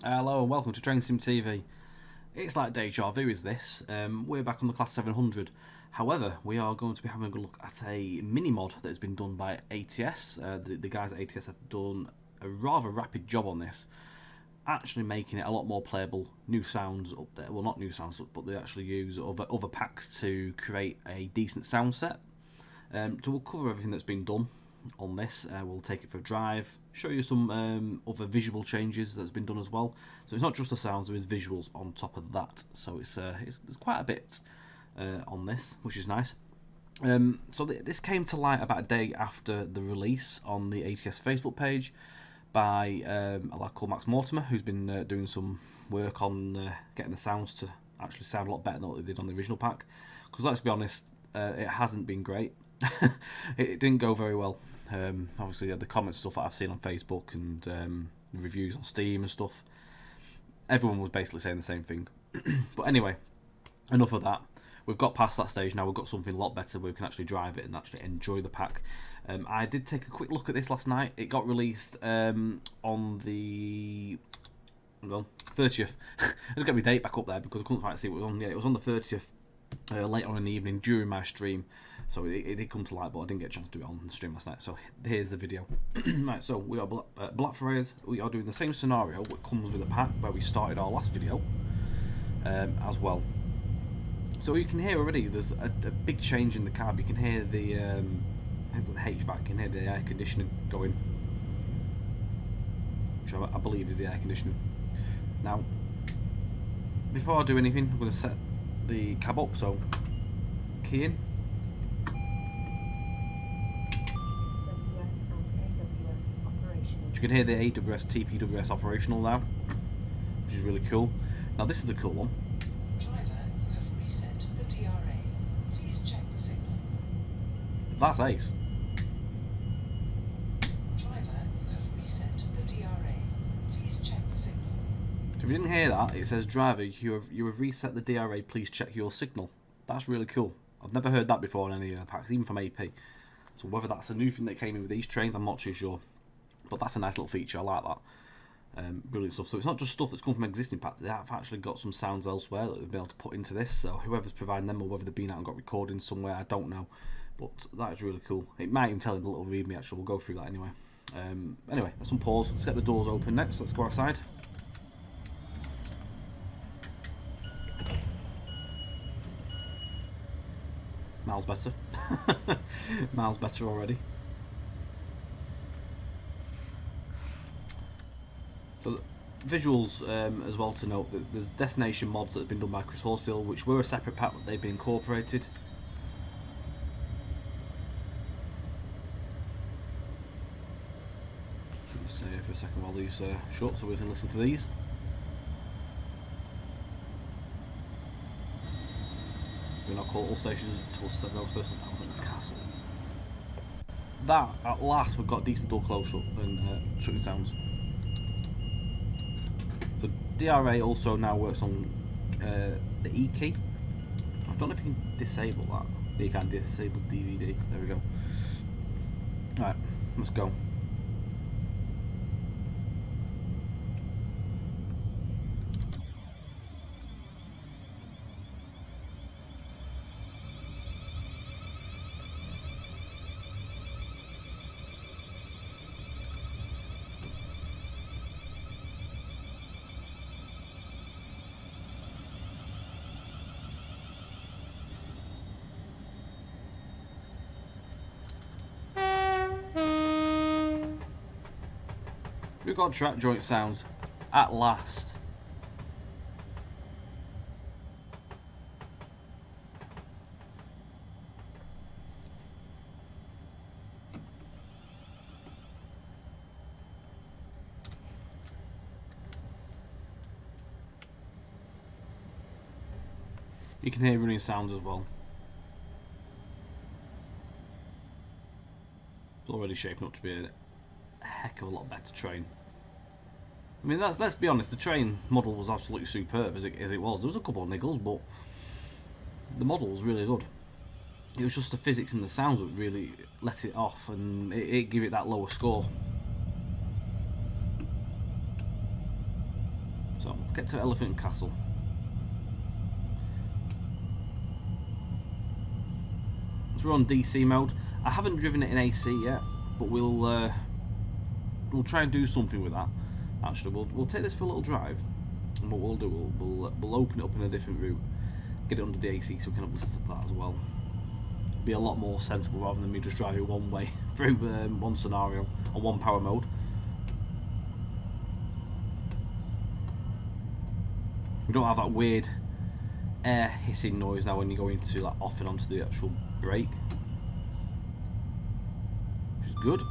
Hello and welcome to Train Sim TV. It's like deja vu is this. We're back on the Class 700. However, we are going to be having a look at a mini-mod that has been done by ATS. The guys at ATS have done a rather rapid job on this, actually making it a lot more playable. New sounds up there, well not new sounds, but they actually use other packs to create a decent sound set. So we'll cover everything that's been done on this. We'll take it for a drive, show you some other visual changes that's been done as well. So it's not just the sounds, there is visuals on top of that. So there's quite a bit on this, which is nice. This came to light about a day after the release on the ATS Facebook page by a lad called Max Mortimer, who's been doing some work on getting the sounds to actually sound a lot better than what they did on the original pack. Because let's be honest, it hasn't been great. It didn't go very well. Obviously, the comments and stuff that I've seen on Facebook and the reviews on Steam and stuff, everyone was basically saying the same thing. But anyway, enough of that. We've got past that stage now. We've got something a lot better where we can actually drive it and actually enjoy the pack. I did take a quick look at this last night. It got released on the 30th. I just got my date back up there because I couldn't quite see what it was on. Yeah, it was on the 30th, later on in the evening during my stream. So it did come to light, but I didn't get a chance to do it on the stream last night. So here's the video. Right, so we are Blackfriars. We are doing the same scenario, which comes with a pack where we started our last video as well. So you can hear already there's a big change in the cab. You can hear the HVAC, you can hear the air conditioning going, which I believe is the air conditioning. Now, before I do anything, I'm going to set the cab up. So key in. You can hear the AWS TPWS operational now, which is really cool. Now this is the cool one. Driver, you have reset the DRA. Please check the signal. That's ace. Driver, you have reset the DRA. Please check the signal. So if you didn't hear that, it says driver, you have reset the DRA. Please check your signal. That's really cool. I've never heard that before on any of the packs, even from AP. So whether that's a new thing that came in with these trains, I'm not too sure. But that's a nice little feature, I like that. Brilliant stuff. So it's not just stuff that's come from existing packs, they have actually got some sounds elsewhere that they've been able to put into this. So whoever's providing them, or whether they've been out and got recordings somewhere, I don't know. But that is really cool. It might even tell you the little readme actually, we'll go through that anyway. Anyway, let's unpause, let's get the doors open next, let's go outside. Miles better. Miles better already. So visuals as well to note that there's destination mods that have been done by Chris Horsfield, which were a separate pack, but they've been incorporated. Let's stay here for a second while these shut so we can listen to these. We're not called all stations until 7 hours first on the castle. That at last we've got decent door close up and shutting sounds. So DRA also now works on the E key. I don't know if you can disable that. You can disable DVD. There we go. Alright, let's go. We've got track joint sounds at last. You can hear running sounds as well. It's already shaping up to be a heck of a lot better train. I mean, let's be honest, the train model was absolutely superb as it was. There was a couple of niggles, but the model was really good. It was just the physics and the sound that really let it off, and it gave it that lower score. get to Elephant Castle. So we're on DC mode. I haven't driven it in AC yet, but we'll try and do something with that. Actually, we'll take this for a little drive, and what we'll do, we'll open it up in a different route, get it under the AC so we can have listen to that as well. Be a lot more sensible rather than me just driving one way through one scenario on one power mode. We don't have that weird air hissing noise now when you go into like off and onto the actual brake, which is good.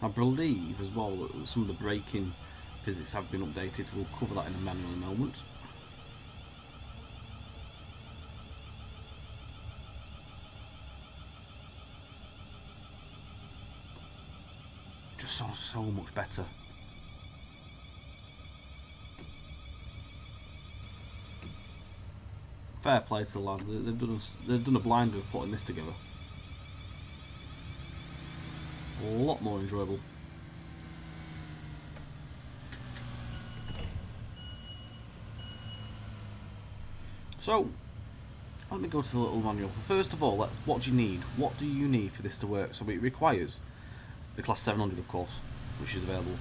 I believe as well that some of the braking physics have been updated. We'll cover that in a manual in a moment. Just sounds so much better. Fair play to the lads. They've done a blinder of putting this together. A lot more enjoyable. So, let me go to the little manual. First of all, what do you need? What do you need for this to work? So it requires the Class 700, of course, which is available.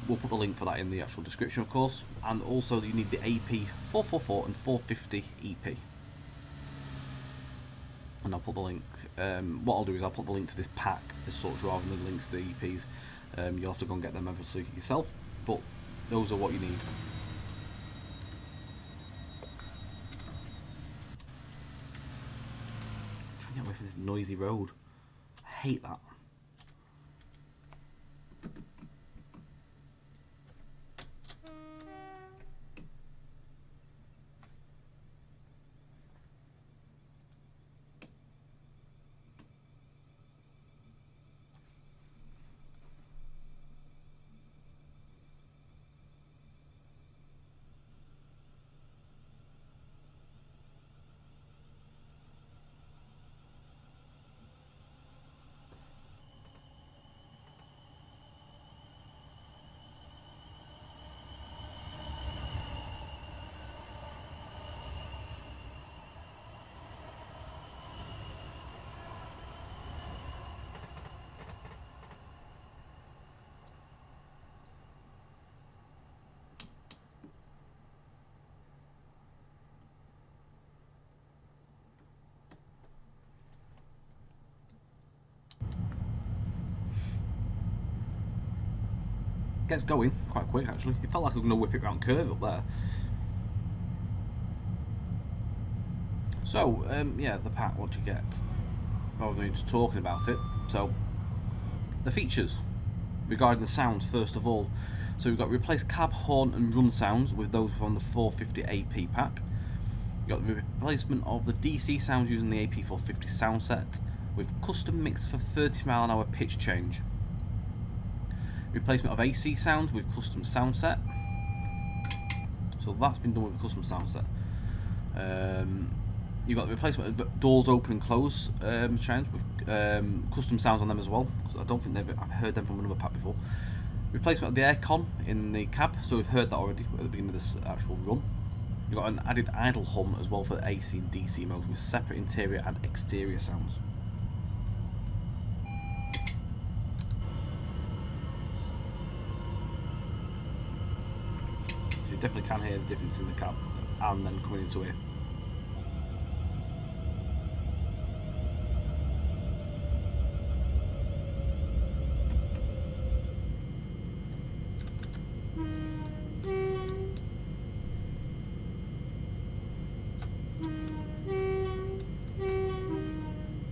We'll put the link for that in the actual description, of course. And also you need the AP 444 and 450 EP. And I'll put the link. What I'll do is I'll put the link to this pack as such rather than the links to the EPs. You'll have to go and get them obviously yourself, but those are what you need. Trying to get away from this noisy road. I hate that. Gets going quite quick actually. It felt like I was going to whip it round curve up there. So, yeah, the pack, what you get. Rather than just talking about it. So, the features regarding the sounds first of all. So we've got replace cab, horn and run sounds with those from the 450 AP pack. You've got the replacement of the DC sounds using the AP 450 sound set with custom mix for 30mph pitch change. Replacement of AC sounds with custom sound set. So that's been done with a custom sound set. You've got the replacement of doors open and close change with custom sounds on them as well. I don't think I've heard them from another pack before. Replacement of the aircon in the cab, so we've heard that already at the beginning of this actual run. You've got an added idle hum as well for the AC and DC modes with separate interior and exterior sounds. You definitely can hear the difference in the cab and then coming into here.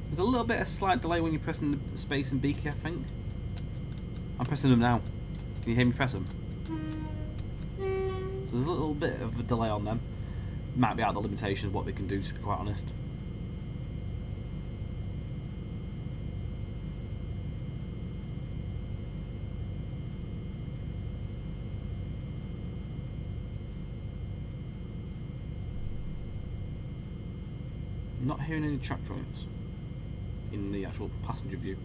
There's a little bit of slight delay when you're pressing the space and B key, I think. I'm pressing them now. Can you hear me press them? There's a little bit of a delay on them. might be out of the limitations of what they can do, to be quite honest. Not hearing any track joints in the actual passenger view.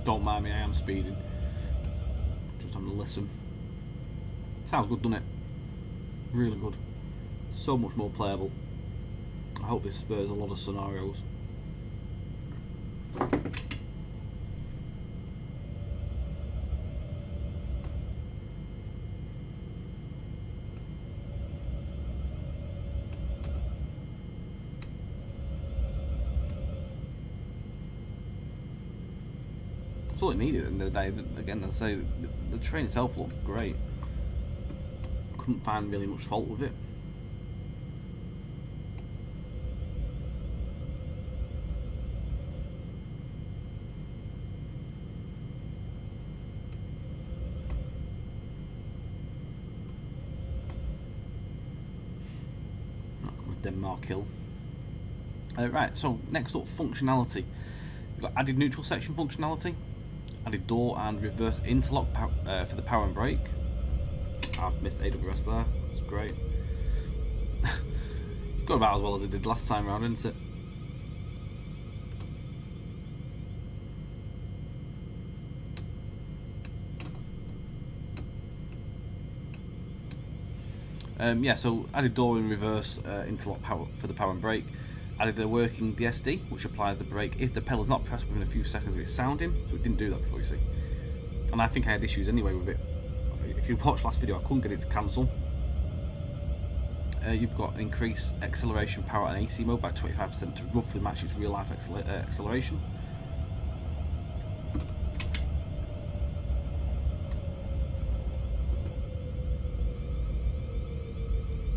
Don't mind me, I am speeding. Just having a listen. Sounds good, doesn't it? Really good. So much more playable. I hope this spurs a lot of scenarios. That's all it needed at the end of the day. Again, as I say, the train itself looked great. Couldn't find really much fault with it. Denmark Hill. Right, so next up, functionality. We've got added neutral section functionality, added door and reverse interlock for the power and brake. I've missed AWS there, that's great. It's got about as well as it did last time round, isn't it? Yeah, so added door and reverse interlock power for the power and brake. Added a working DSD, which applies the brake if the pedal is not pressed within a few seconds of it sounding. So it didn't do that before, you see. And I think I had issues anyway with it. If you watched last video, I couldn't get it to cancel. You've got increased acceleration power and AC mode by 25% to roughly match its real life acceleration.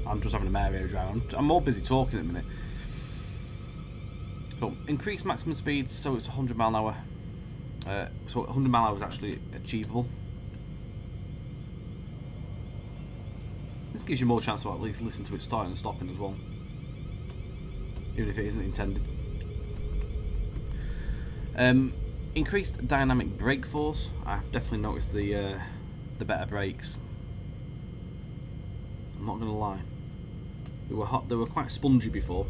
I'm just having a Mario drive. I'm more busy talking at the minute. So, increased maximum speed, so it's 100 mile an hour. So 100 mile an hour is actually achievable. This gives you more chance to at least listen to it starting and stopping as well, even if it isn't intended. Increased dynamic brake force. I've definitely noticed the better brakes. I'm not going to lie. They were hot. They were quite spongy before.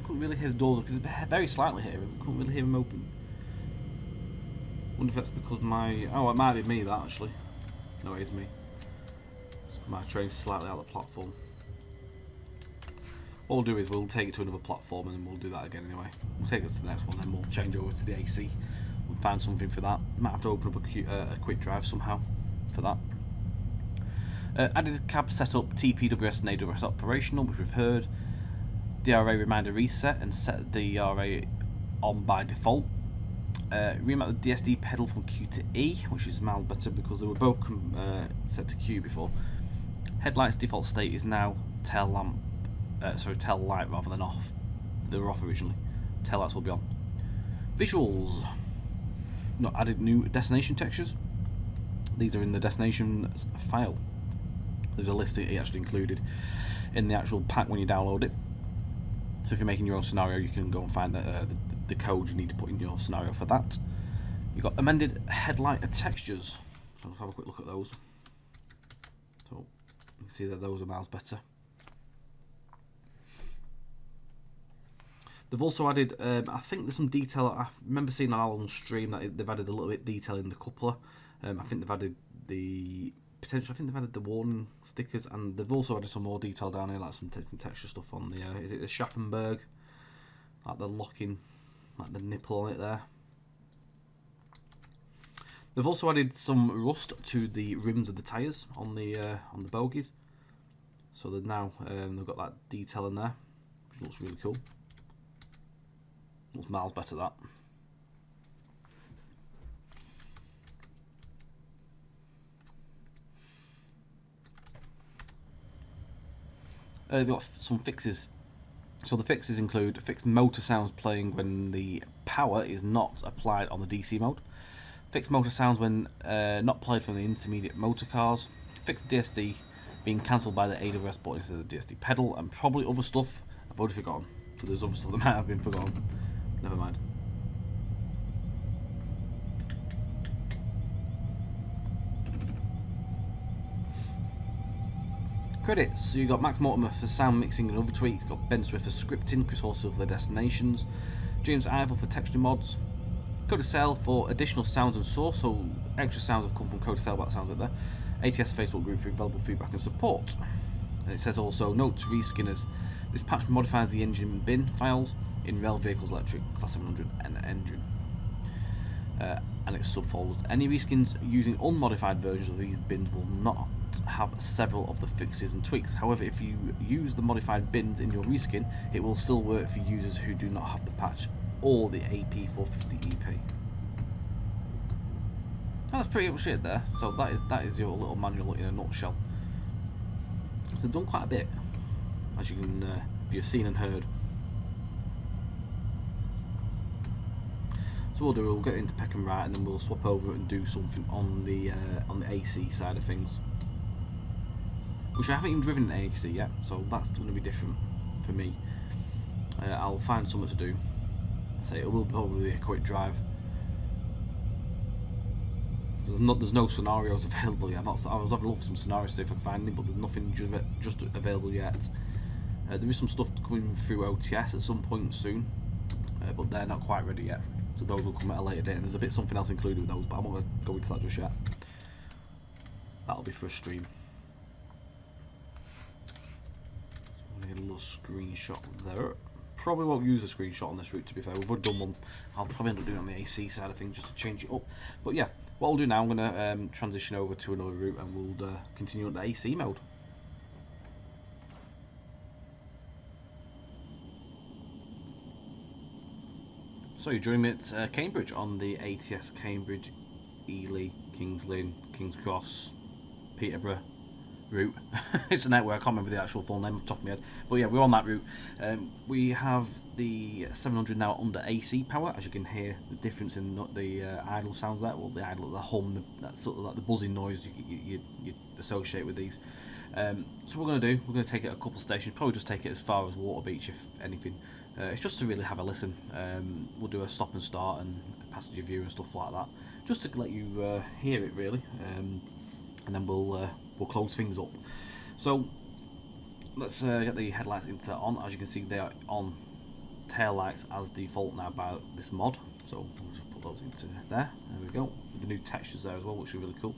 Couldn't really hear the doors because very slightly here. Couldn't really hear them open. Wonder if that's because my it might be me that actually. No, it is me. My train's slightly out of the platform. What we'll do is we'll take it to another platform and then we'll do that again anyway. We'll take it to the next one, then we'll change over to the AC. We'll find something for that. Might have to open up a quick drive somehow for that. Added cab setup, TPWS and AWS operational, which we've heard. DRA reminder reset and set the DRA on by default. Remount the DSD pedal from Q to E, which is mild better because they were both set to Q before. Headlights default state is now tail light rather than off. They were off originally. Tail lights will be on. Visuals. Not added new destination textures. These are in the destination file. There's a list actually included in the actual pack when you download it. So if you're making your own scenario, you can go and find the code you need to put in your scenario for that. You've got amended headlight textures. So let's have a quick look at those. So you can see that those are miles better. They've also added, I think there's some detail. I remember seeing on Alan's stream that they've added a little bit of detail in the coupler. I think they've added the potential. I think they've added the warning stickers, and they've also added some more detail down here, like some different texture stuff on the. Is it the Chatham, like the locking, like the nipple on it there. They've also added some rust to the rims of the tyres on the bogies. So they've now they've got that detail in there, which looks really cool. Looks miles better that. They've got some fixes. So the fixes include fixed motor sounds playing when the power is not applied on the DC mode. Fixed motor sounds when not played from the intermediate motor cars. Fixed DSD being cancelled by the AWS button instead of the DSD pedal, and probably other stuff I've already forgotten. So there's other stuff that might have been forgotten. Never mind. Credits. So you got Max Mortimer for sound mixing and other tweaks. You got Ben Swift for scripting, Chris Horsfield for the destinations, James Ivor for texture mods, Codicel for additional sounds and source, so extra sounds have come from Codicel, but that sounds like there. ATS Facebook group for valuable feedback and support. And it says also, note to reskinners, this patch modifies the engine bin files in rail vehicles electric, class 700 and engine. And its subfolders. Any reskins using unmodified versions of these bins will not have several of the fixes and tweaks. However, if you use the modified bins in your reskin, it will still work for users who do not have the patch or the AP450 EP. That's pretty much it there. So that is your little manual in a nutshell. So they've done quite a bit, as you can you've seen and heard. So we'll get into Peck and Right, and then we'll swap over and do something on the AC side of things, which I haven't even driven an AC yet, so that's going to be different for me. I'll find something to do. I say it will probably be a quick drive. There's no scenarios available yet. I was having a look for some scenarios to see if I can find any, but there's nothing just available yet. There is some stuff coming through OTS at some point soon, but they're not quite ready yet. So those will come at a later date, and there's a bit something else included with those, but I'm not going to go into that just yet. That'll be for a stream. So I'm going to get a little screenshot there. Probably won't use a screenshot on this route, to be fair. We've already done one. I'll probably end up doing it on the AC side of things just to change it up. But yeah, what I'll do now, I'm going to transition over to another route, and we'll continue on the AC mode. So you're joining me at Cambridge on the ATS Cambridge, Ely, Kings Lynn, King's Cross, Peterborough route. It's a network, I can't remember the actual full name off the top of my head. But yeah, we're on that route. We have the 700 now under AC power, as you can hear the difference in the idle sounds there. Well, the idle, the hum, that sort of like the buzzing noise you associate with these. So what we're going to do, we're going to take it a couple stations, probably just take it as far as Waterbeach if anything. It's just to really have a listen. We'll do a stop and start and a passenger view and stuff like that, just to let you hear it really, and then we'll close things up. So let's get the headlights on. As you can see, they are on tail lights as default now by this mod. So we'll just put those into there. There we go. With the new textures there as well, which are really cool.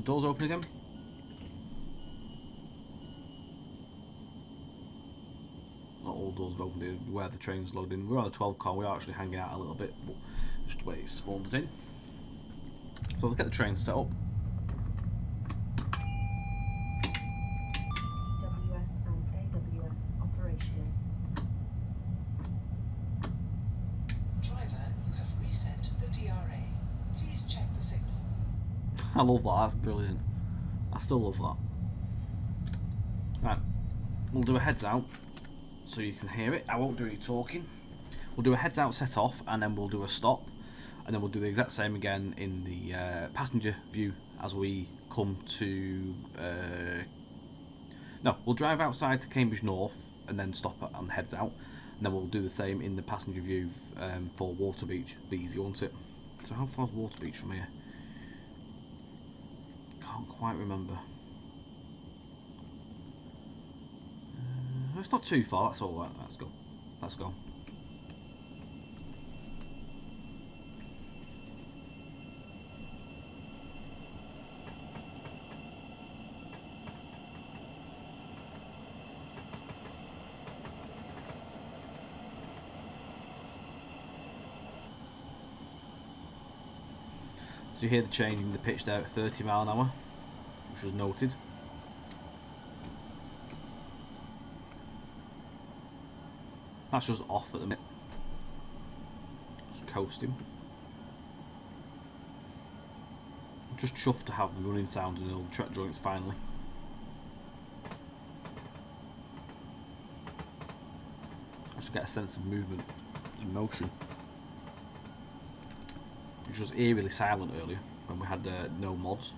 Doors open again. Not all doors have opened where the train's loading. We're on a 12 car, we are actually hanging out a little bit, but just wait, it spawned us in. So let's get the train set up. AWS and AWS operational. Driver, you have reset the DRA. Please check the signal. I love that, that's brilliant. I still love that. Right, we'll do a heads out so you can hear it. I won't do any talking. We'll do a heads out set off, and then we'll do a stop, and then we'll do the exact same again in the passenger view as we come to no, we'll drive outside to Cambridge North and then stop and heads out, and then we'll do the same in the passenger view for Waterbeach. Be easy, won't it? So how far is Waterbeach from here? Can't quite remember. It's not too far, that's all right. Let's go. Let's go. So you hear the changing the pitch there at 30 mile an hour, which was noted. That's just off at the minute. Just coasting. I'm just chuffed to have the running sounds in all the track joints finally. I should get a sense of movement and motion. Which was eerily silent earlier when we had no mods.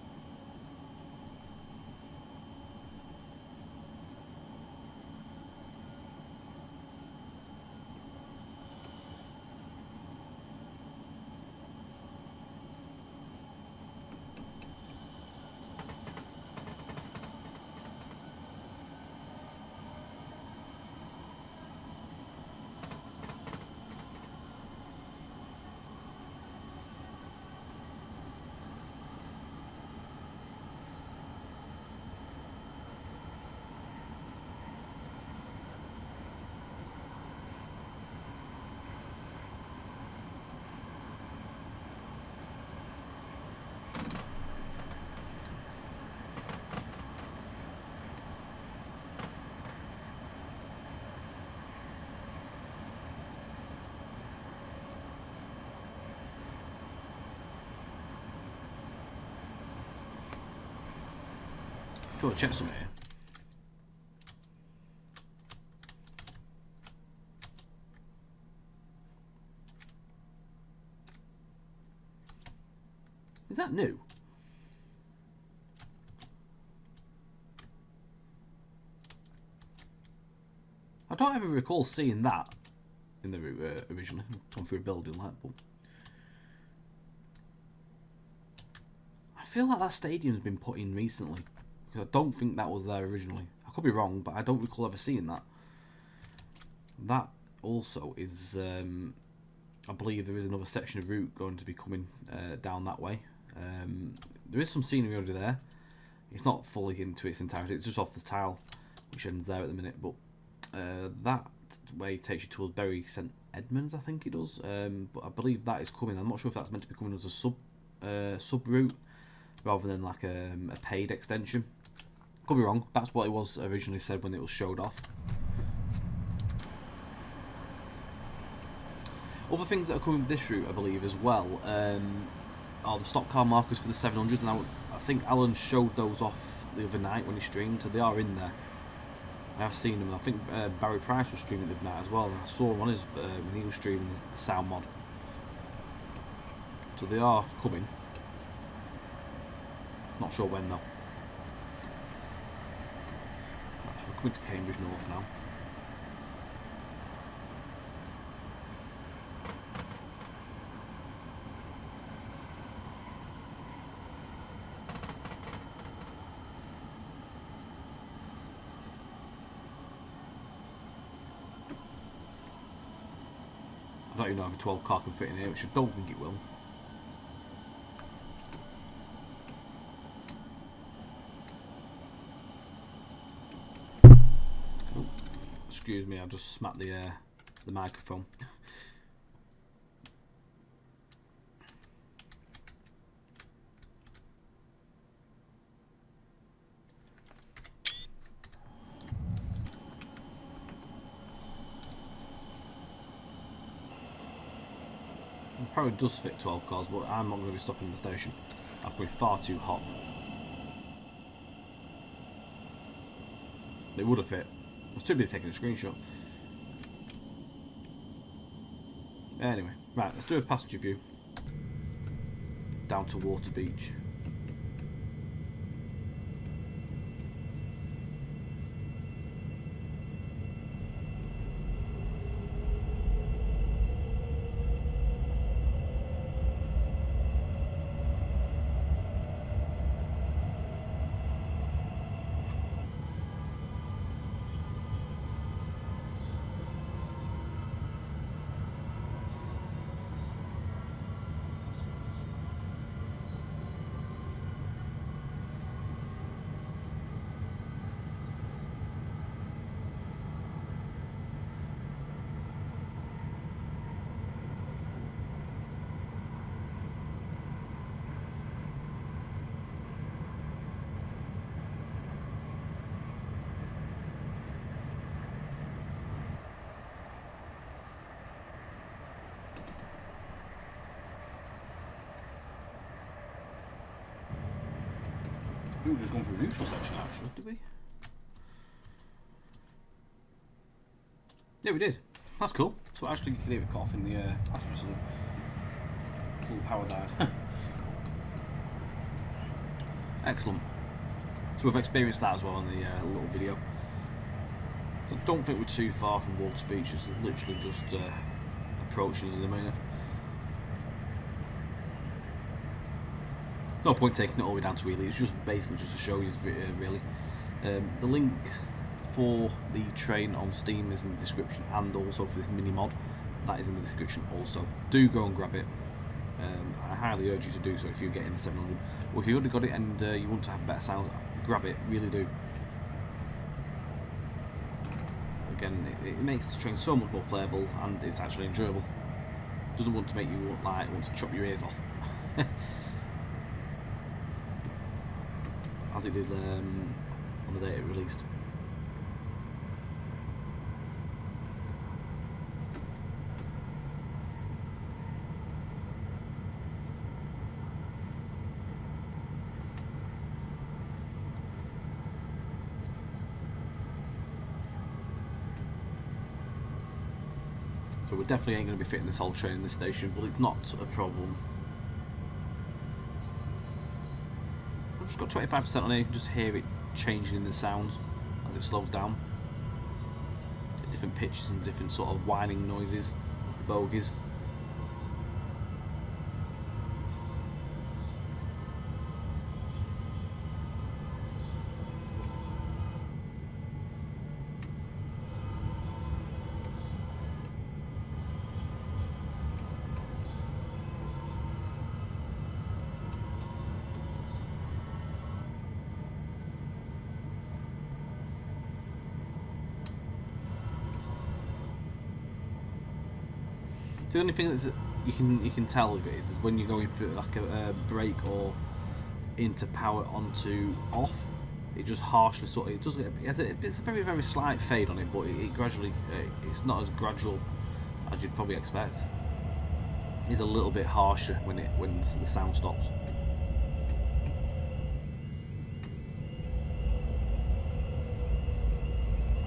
Do you want to check something here? Is that new? I don't ever recall seeing that in the originally. Gone through a building like that, but I feel like that stadium's been put in recently. I don't think that was there originally. I could be wrong, but I don't recall ever seeing that. That also is, I believe there is another section of route going to be coming down that way. There is some scenery already there. It's not fully into its entirety, it's just off the tile, which ends there at the minute, but that way takes you towards Bury St Edmunds, I think it does. But I believe that is coming. I'm not sure if that's meant to be coming as a sub route, rather than like a paid extension. Could be wrong. That's what it was originally said when it was showed off. Other things that are coming with this route, I believe, as well, are the stock car markers for the 700s, and I think Alan showed those off the other night when he streamed, so they are in there. I have seen them, and I think Barry Price was streaming the other night as well, and I saw him on his when he was streaming the sound mod. So they are coming. Not sure when though. We're coming to Cambridge North now. I don't even know if a 12 car can fit in here, which I don't think it will. Oh, excuse me, I just smacked the microphone. It probably does fit 12 cars, but I'm not going to be stopping in the station. I've been far too hot. It would have fit. I was too busy taking a screenshot. Anyway, right, let's do a passenger view. Down to Water Beach. We were just going through a neutral section actually, did we? Yeah, we did. That's cool. So actually you can hear it cut off in the passenger saloon. Full power died. Excellent. So we've experienced that as well in the little video. So I don't think we're too far from Walter Beach. It's literally just approaching us in a minute. No point taking it all the way down to Ely. It's just basically just to show you really. The link for the train on Steam is in the description, and also for this mini mod, that is in the description also. Do go and grab it. I highly urge you to do so if you're getting the 700. Or if you've already got it and you want to have better sounds, grab it, really do. Again, it makes the train so much more playable, and it's actually enjoyable. Doesn't want to make you want to chop your ears off. As it did on the day it released. So we definitely ain't going to be fitting this whole train in this station, but it's not a problem. I've just got 25% on here, you can just hear it changing in the sounds as it slows down. Different pitches and different sort of whining noises of the bogies. The only thing that you can tell of it is when you're going through like a break or into power onto off, it just harshly sort of it's a very slight fade on it, but it gradually it's not as gradual as you'd probably expect. It's a little bit harsher when the sound stops.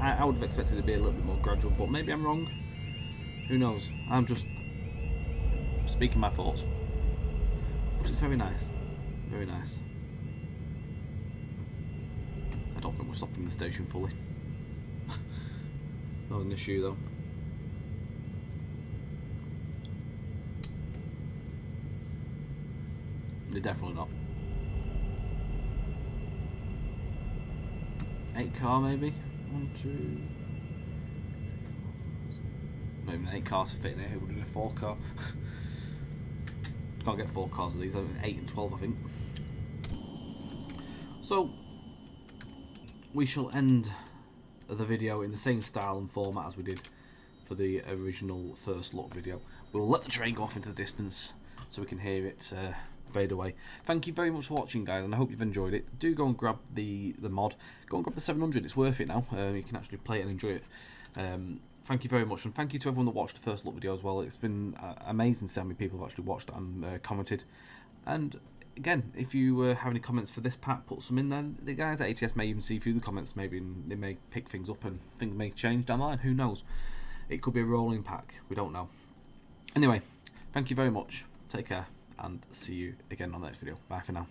I would have expected it to be a little bit more gradual, but maybe I'm wrong. Who knows? I'm just speaking my thoughts. But it's very nice. Very nice. I don't think we're stopping the station fully. Not an issue though. They're definitely not. 8 car maybe? 1, 2... Not even 8 cars to fit in here, we're doing a 4 car. Can't get 4 cars of these, 8 and 12 I think. So, we shall end the video in the same style and format as we did for the original first look video. We'll let the train go off into the distance so we can hear it fade away. Thank you very much for watching, guys, and I hope you've enjoyed it. Do go and grab the mod. Go and grab the 700, it's worth it now. You can actually play it and enjoy it. Thank you very much, and thank you to everyone that watched the first look video as well. It's been amazing to see how many people have actually watched and commented. And again, if you have any comments for this pack, put some in there. The guys at ATS may even see through the comments, maybe, and they may pick things up and things may change down the line. Who knows? It could be a rolling pack. We don't know. Anyway, thank you very much. Take care, and see you again on the next video. Bye for now.